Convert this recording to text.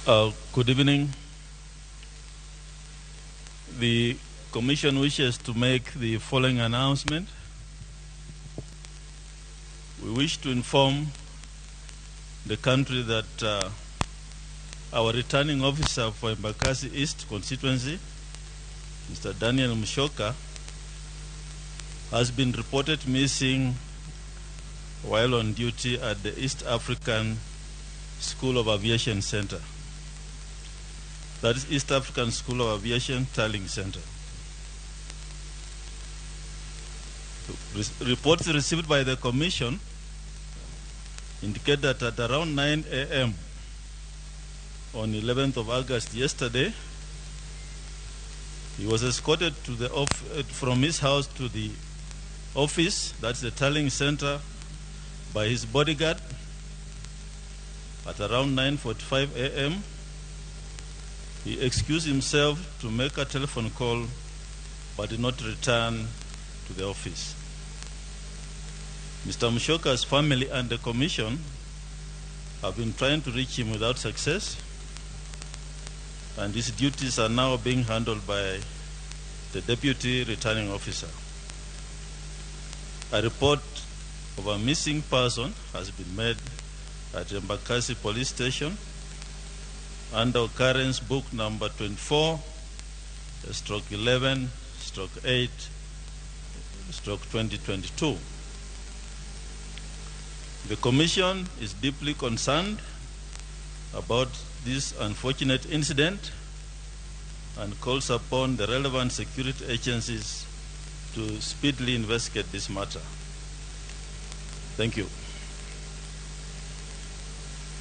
Good evening. The Commission wishes to make the following announcement. We wish to inform the country that our returning officer for Embakasi East constituency, Mr. Daniel Mushoka, has been reported missing while on duty at the East African School of Aviation Center. That is East African School of Aviation Training Center. Reports received by the Commission indicate that at around 9 a.m. on 11th of August yesterday, he was escorted to the from his house to the office, that's the Training Center, by his bodyguard at around 9:45 a.m. He excused himself to make a telephone call but did not return to the office. Mr. Mushoka's family and the Commission have been trying to reach him without success, and his duties are now being handled by the Deputy Returning Officer. A report of a missing person has been made at Embakasi Police Station under occurrence book number 24/11/8/2022. The Commission is deeply concerned about this unfortunate incident and calls upon the relevant security agencies to speedily investigate this matter. Thank you.